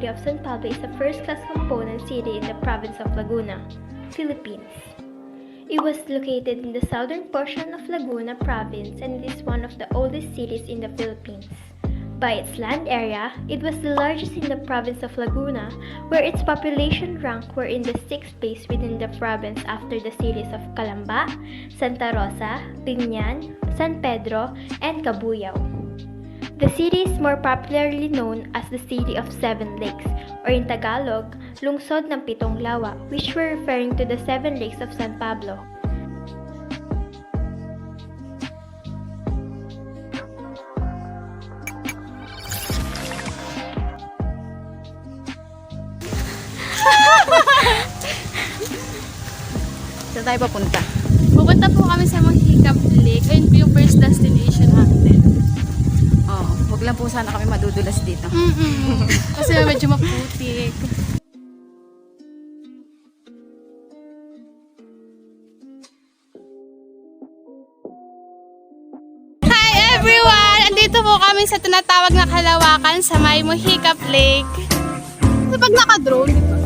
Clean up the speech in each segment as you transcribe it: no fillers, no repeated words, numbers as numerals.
city of San Pablo is a first-class component city in the province of Laguna, Philippines. It was located in the southern portion of Laguna province and it is one of the oldest cities in the Philippines. By its land area, it was the largest in the province of Laguna, where its population rank were in the 6th place within the province after the cities of Calamba, Santa Rosa, Biñan, San Pedro, and Cabuyao. The city is more popularly known as the City of Seven Lakes, or in Tagalog, Lungsod ng Pitong Lawa, which were referring to the Seven Lakes of San Pablo. Saan tayo papunta? Pupunta po kami sa Muhikap Lake. Ayun po yung first destination natin. Huwag lang po sana kami madudulas dito. Kasi medyo maputik. Hi everyone! Andito po kami sa tinatawag na Kalawakan sa may Muhikap Lake. Kapag naka-drone, di ba?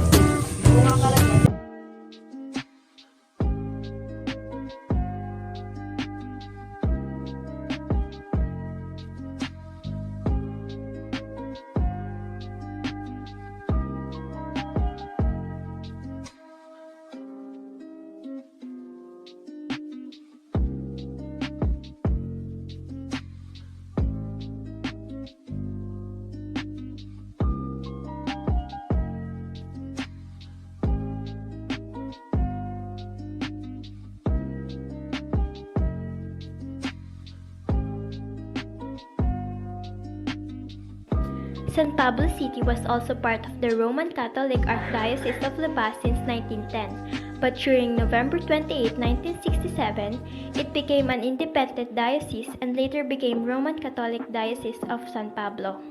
San Pablo City was also part of the Roman Catholic Archdiocese of Labas since 1910, but during November 28, 1967, it became an independent diocese and later became Roman Catholic Diocese of San Pablo.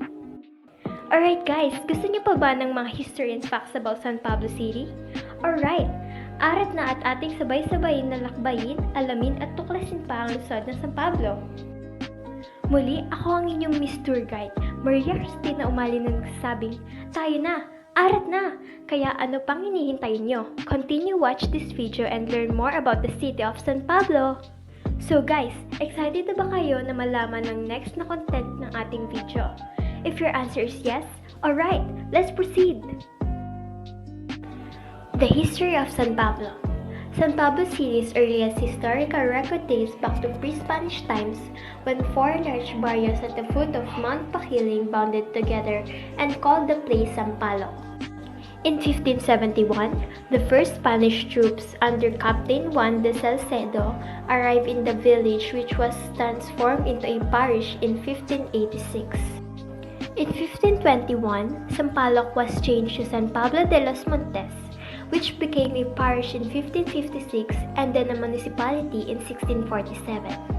Alright guys, gusto niyo pa ba ng mga history and facts about San Pablo City? Alright, arat na at ating sabay-sabayin na lakbayin, alamin at tuklasin pa ang lungsod ng San Pablo. Muli, ako ang inyong Miss Tour Guide, Maria Cristina Umali na nagsasabing, tayo na! Arat na! Kaya ano pang hinihintay nyo? Continue watch this video and learn more about the city of San Pablo! So guys, excited na ba kayo na malaman ng next na content ng ating video? If your answer is yes, alright, let's proceed! The history of San Pablo. San Pablo City's earliest historical record dates back to pre-Spanish times when four large barrios at the foot of Mount Pakiling bounded together and called the place Sampaloc. In 1571, the first Spanish troops under Captain Juan de Salcedo arrived in the village which was transformed into a parish in 1586. In 1521, Sampaloc was changed to San Pablo de los Montes, which became a parish in 1556 and then a municipality in 1647.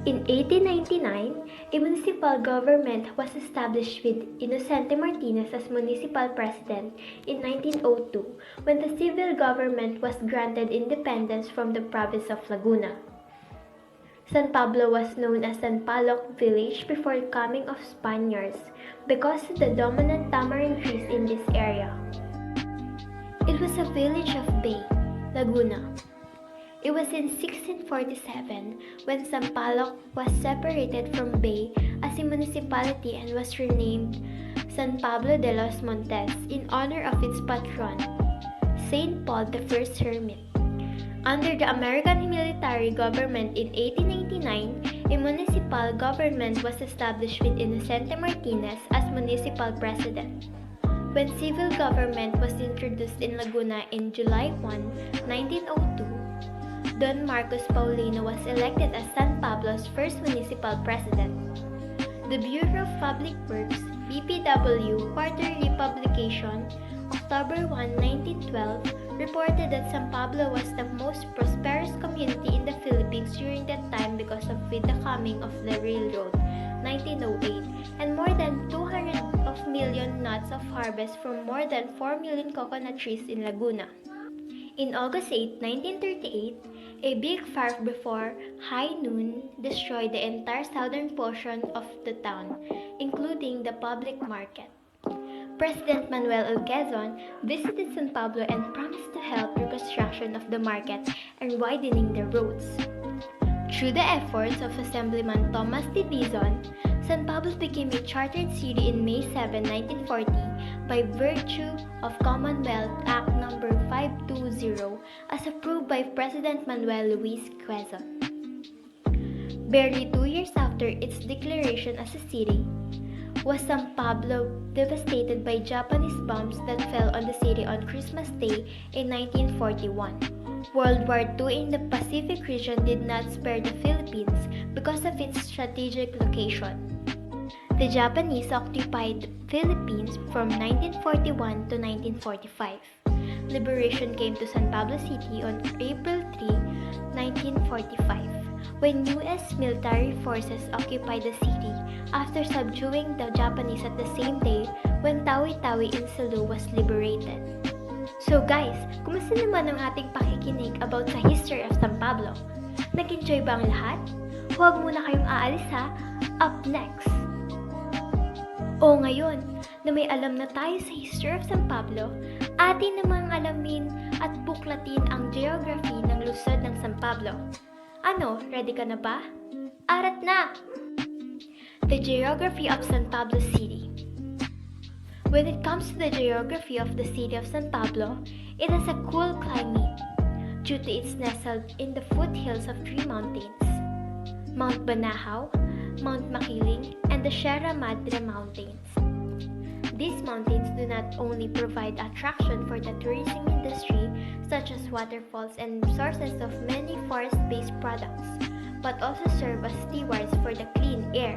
In 1899, a municipal government was established with Inocente Martinez as municipal president in 1902 when the civil government was granted independence from the province of Laguna. San Pablo was known as Sampaloc village before the coming of Spaniards because of the dominant tamarind trees in this area. It was a village of Bay, Laguna. It was in 1647 when Sampaloc was separated from Bay as a municipality and was renamed San Pablo de los Montes in honor of its patron, Saint Paul I Hermit. Under the American military government in 1889, a municipal government was established with Inocente Martinez as municipal president. When civil government was introduced in Laguna in July 1, 1902, Don Marcos Paulino was elected as San Pablo's first municipal president. The Bureau of Public Works, BPW, quarterly publication, October 1, 1912, reported that San Pablo was the most prosperous community in the Philippines during that time because of with the coming of the railroad, 1908, and more than 200 million nuts of harvest from more than 4 million coconut trees in Laguna. In August 8, 1938, a big fire before high noon destroyed the entire southern portion of the town, including the public market. President Manuel L. Quezon visited San Pablo and promised to help reconstruction of the market and widening the roads. Through the efforts of Assemblyman Thomas T. Dizon, San Pablo became a chartered city in May 7, 1940 by virtue of Commonwealth Act No. 520 as approved by President Manuel Luis Quezon. Barely 2 years after its declaration as a city, was San Pablo devastated by Japanese bombs that fell on the city on Christmas Day in 1941. World War II in the Pacific region did not spare the Philippines because of its strategic location. The Japanese occupied the Philippines from 1941 to 1945. Liberation came to San Pablo City on April 3, 1945, when U.S. military forces occupied the city after subduing the Japanese at the same day when Tawi-Tawi in Cebu was liberated. So guys, kumusta naman ang ating pakikinig about sa history of San Pablo? Nag-enjoy ba ang lahat? Huwag muna kayong aalis ha. Up next! O ngayon, na may alam na tayo sa history of San Pablo, atin namang alamin at buklatin ang geography ng lungsod ng San Pablo. Ano, ready ka na ba? Arat na! The geography of San Pablo City. When it comes to the geography of the city of San Pablo, it has a cool climate due to its nestled in the foothills of three mountains, Mount Banahaw, Mount Makiling, and the Sierra Madre Mountains. These mountains do not only provide attraction for the tourism industry, such as waterfalls and sources of many forest-based products, but also serve as stewards for the clean air.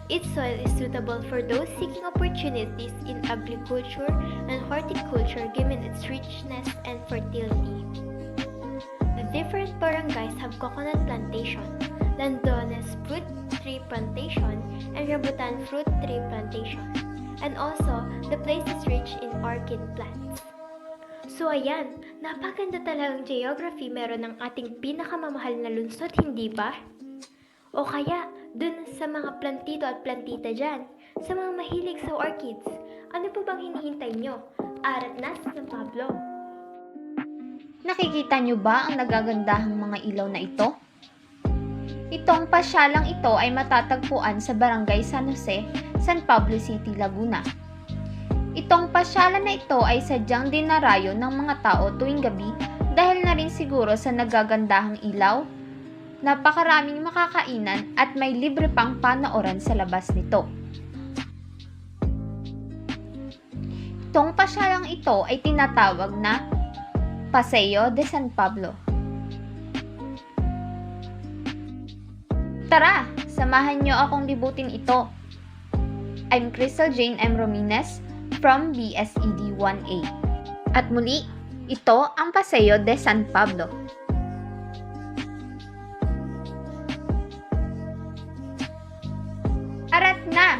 Its soil is suitable for those seeking opportunities in agriculture and horticulture given its richness and fertility. The different barangays have coconut plantation, Landones fruit tree plantation, and Rambutan fruit tree plantation. And also, the place is rich in orchid plants. So ayan, napaganda talagang geography meron ng ating pinakamamahal na lungsod, hindi ba? O kaya, dun sa mga plantito at plantita dyan, sa mga mahilig sa orchids, ano po bang hinihintay nyo? Arat na sa San Pablo! Nakikita nyo ba ang nagagandahang mga ilaw na ito? Itong pasyalang ito ay matatagpuan sa Barangay San Jose, San Pablo City, Laguna. Itong pasyalan na ito ay sadyang dinarayo ng mga tao tuwing gabi dahil na rin siguro sa nagagandahang ilaw, napakaraming makakainan at may libre pang panooran sa labas nito. Itong pasyalang ito ay tinatawag na Paseo de San Pablo. Tara, samahan niyo akong libutin ito. I'm Crystal Jane M. Romines from BSED 1A. At muli, ito ang Paseo de San Pablo. Arat na!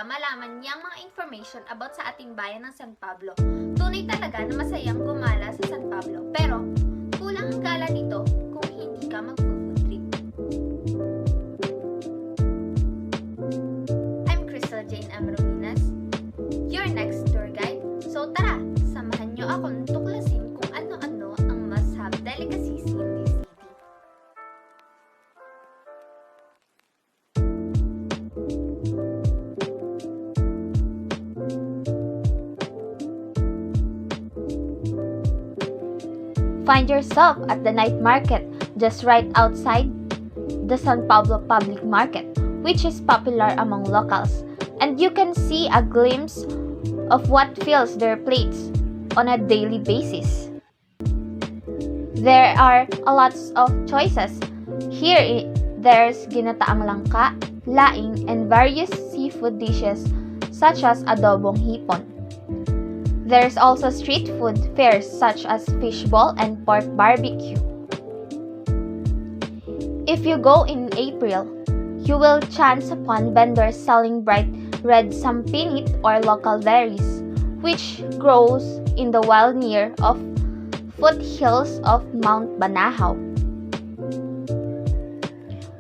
talaga malaman niyang mga information about sa ating bayan ng San Pablo. Tunay talaga na masayang gumala sa San Pablo. Pero, kulang ang gala dito kung hindi ka mag-food trip. I'm Crystal Jane Amrominas, your next tour guide. So tara, samahan niyo akong tuklasin kung ano-ano ang must-have delicacies in this city. Find yourself at the night market just right outside the San Pablo Public Market, which is popular among locals, and you can see a glimpse of what fills their plates on a daily basis. There are a lots of choices. Here, there's ginataang langka, laing, and various seafood dishes such as adobong hipon. There's also street food fares such as fishball and pork barbecue. If you go in April, you will chance upon vendors selling bright red sampinit or local berries, which grows in the wild near of foothills of Mount Banahaw.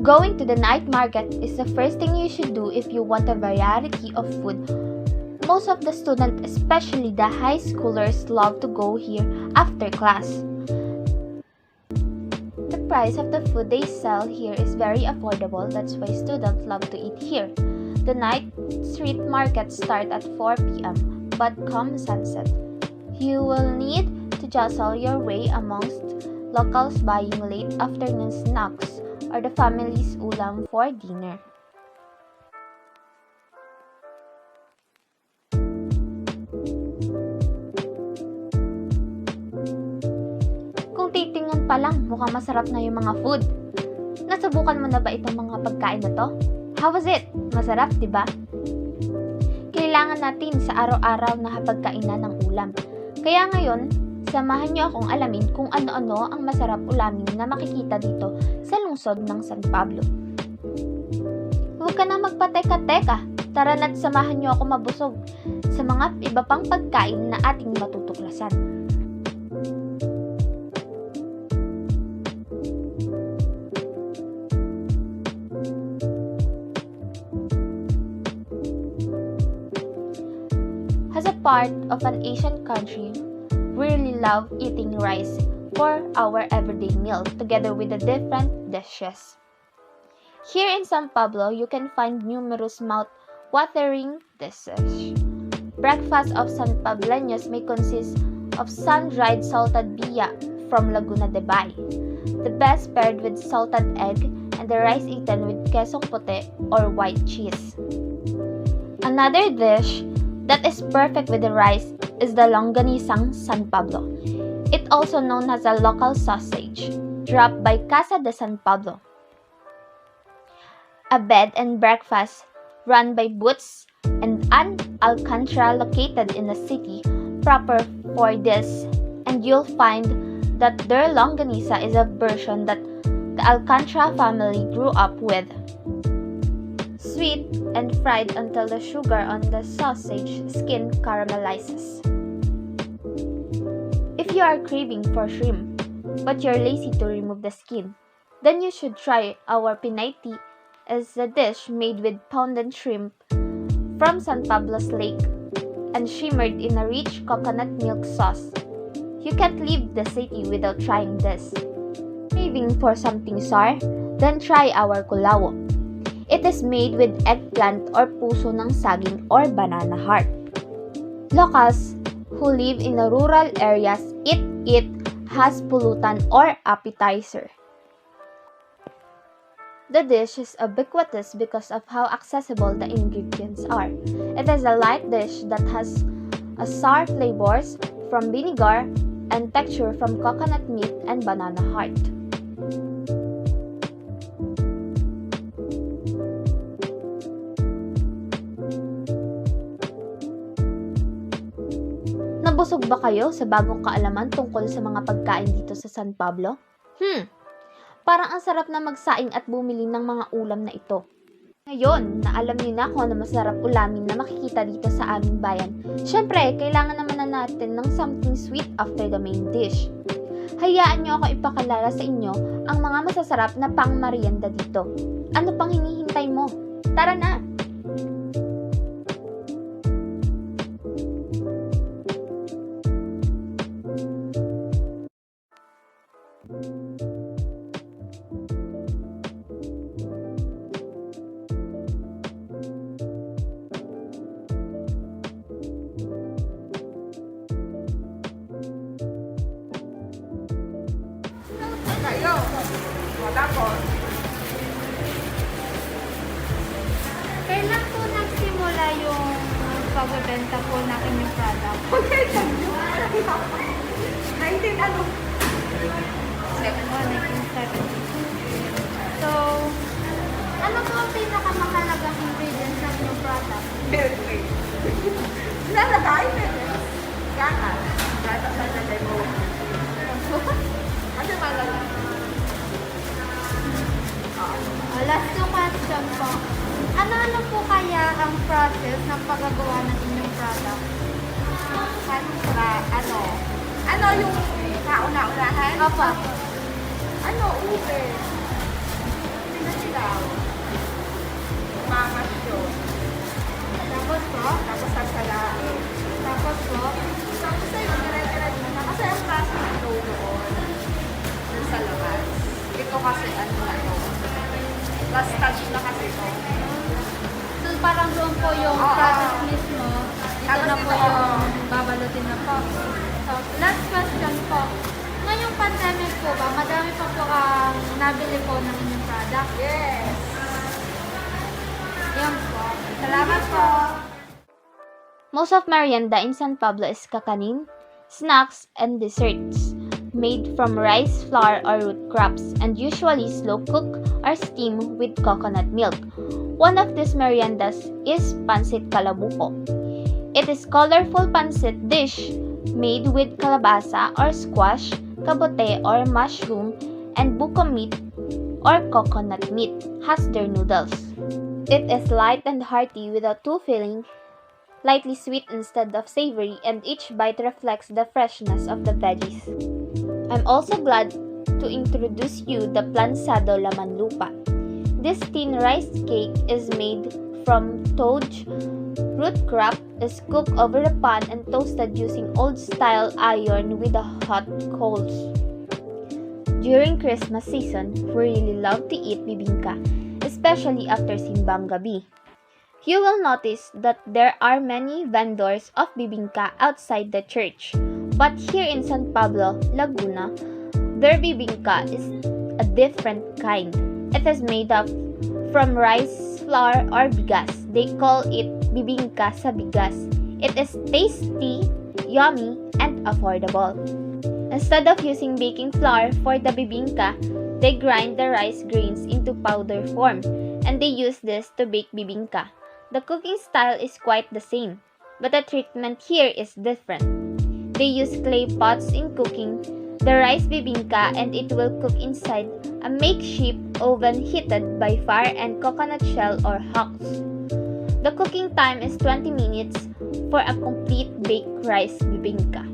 Going to the night market is the first thing you should do if you want a variety of food. Most of the students, especially the high schoolers, love to go here after class. The price of the food they sell here is very affordable, that's why students love to eat here. The night street markets start at 4 p.m. but come sunset, you will need to jostle your way amongst locals buying late afternoon snacks or the family's ulam for dinner. Titingnan pa lang, mukhang masarap na yung mga food. Nasubukan mo na ba itong mga pagkain na to? How was it? Masarap, di ba? Kailangan natin sa araw-araw na hapagkainan ng ulam. Kaya ngayon, samahan niyo akong alamin kung ano-ano ang masarap ulamin na makikita dito sa lungsod ng San Pablo. Huwag ka na magpateka-teka. Tara na't samahan niyo ako mabusog sa mga iba pang pagkain na ating matutuklasan. As a part of an Asian country, we really love eating rice for our everyday meal together with the different dishes. Here in San Pablo, you can find numerous mouth-watering dishes. Breakfast of San Pableños may consist of sun-dried salted bia from Laguna de Bay, the best paired with salted egg and the rice eaten with quesong puti or white cheese. Another dish that is perfect with the rice is the Longanisan San Pablo. It also known as a local sausage, dropped by Casa de San Pablo, a bed and breakfast run by Boots and an Alcantara located in the city proper for this, and you'll find that their longanisa is a version that the Alcantara family grew up with. Sweet and fried until the sugar on the sausage skin caramelizes. If you are craving for shrimp, but you're lazy to remove the skin, then you should try our pinaiti, as a dish made with pounded shrimp from San Pablo's lake and shimmered in a rich coconut milk sauce. You can't leave the city without trying this. Craving for something sour? Then try our kulawo. It is made with eggplant or puso ng saging or banana heart. Locals who live in the rural areas eat it as pulutan or appetizer. The dish is ubiquitous because of how accessible the ingredients are. It is a light dish that has a sour flavors from vinegar and texture from coconut meat and banana heart. Nabusog ba kayo sa bagong kaalaman tungkol sa mga pagkain dito sa San Pablo? Parang ang sarap na magsaing at bumili ng mga ulam na ito. Ngayon, na alam niyo na kung ano masarap ulamin na makikita dito sa aming bayan, syempre, kailangan naman na natin ng something sweet after the main dish. Hayaan niyo ako ipakalala sa inyo ang mga masasarap na pang-merienda dito. Ano pang hinihintay mo? Tara na! Kailan po nagsimula yung pagbebenta po natin yung product? 1970. So, ano po ang pinakamahalagang ingredients ng inyong product? Lalagay na gatas. Gatas na lalagay mo. Kasi malalagay. Last two question po. Ano po kaya ang process ng paggagawa ng inyong product? Ano yung kauna-unahan? Opo. Ano, ube? Sinasilaw. Mamasyo. Tapos po? Tapos sagsalain. Tapos po? Tapos sa'yo, dire-diretso na. Kasi ang klase ng dough doon. Dun sa labas. Ito kasi ano na ito. Last touch na kasi ito. So, parang doon po yung Oo. process mismo. Ito Tapos na po ito, yung oo. babalutin na po. So, last question po. Ngayong pandemic po ba, madami pa po kang nabili po ng inyong product? Yes. Yan po. Salamat po. Most of merienda in San Pablo is kakanin, snacks, and desserts made from rice, flour, or root crops, and usually slow cook or steam with coconut milk. One of these meriendas is Pancit Kalabuko. It is colorful pancit dish made with kalabasa or squash, kabote or mushroom, and buko meat or coconut meat has their noodles. It is light and hearty without too filling, lightly sweet instead of savory, and each bite reflects the freshness of the veggies. I'm also glad to introduce you the plansado laman lupa. This thin rice cake is made from toj root crop, is cooked over a pan and toasted using old-style iron with the hot coals. During Christmas season, we really love to eat bibingka, especially after simbang gabi. You will notice that there are many vendors of bibingka outside the church, but here in San Pablo, Laguna, their bibingka is a different kind. It is made up from rice, flour, or bigas. They call it bibingka sa bigas. It is tasty, yummy, and affordable. Instead of using baking flour for the bibingka, they grind the rice grains into powder form, and they use this to bake bibingka. The cooking style is quite the same, but the treatment here is different. They use clay pots in cooking the rice bibingka, and it will cook inside a makeshift oven heated by fire and coconut shell or husks. The cooking time is 20 minutes for a complete baked rice bibingka.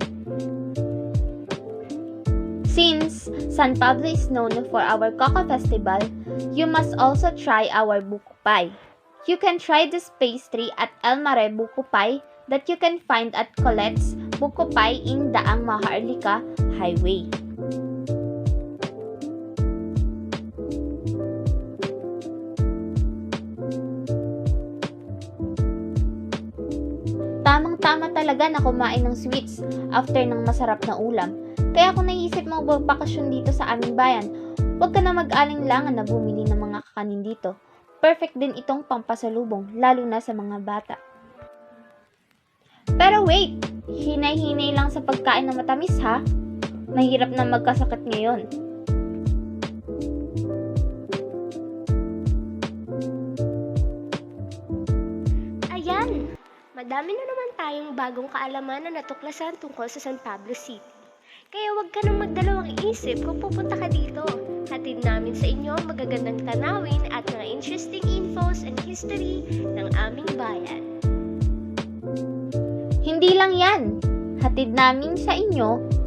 Since San Pablo is known for our Coco Festival, you must also try our buko pie. You can try this pastry at El Mare Buko Pie that you can find at Colette's Buko Pie in Daang Maharlika Highway. Tamang-tama talaga na kumain ng sweets after ng masarap na ulam. Kaya kung naisip mo magbakasyon dito sa aming bayan, huwag ka na mag-alinlangan na bumili ng mga kakanin dito. Perfect din itong pampasalubong, lalo na sa mga bata. Pero wait! Hinay-hinay lang sa pagkain ng matamis ha? Mahirap na magkasakit ngayon. Ayan! Madami na naman tayong bagong kaalaman na natuklasan tungkol sa San Pablo City. Kaya huwag ka nang magdalawang isip kung pupunta ka dito. Hatid namin sa inyo ang magagandang tanawin at mga interesting infos and history ng aming bayan. Hindi lang yan, hatid namin sa inyo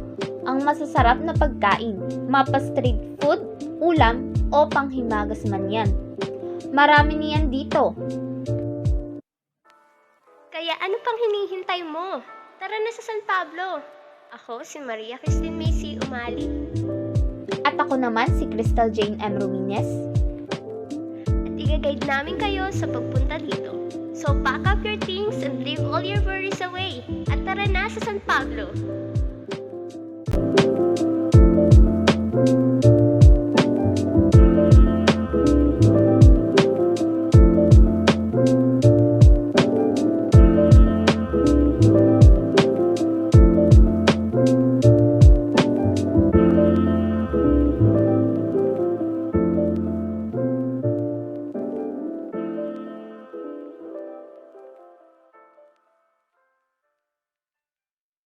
ang masasarap na pagkain, mapa street food, ulam o panghimagas man yan. Marami niyan dito. Kaya ano pang hinihintay mo? Tara na sa San Pablo! Ako si Maria Christine Macy Umali. At ako naman si Crystal Jane M. Ruminez. At i-guide namin kayo sa pagpunta dito. So pack up your things and leave all your worries away. At tara na sa San Pablo!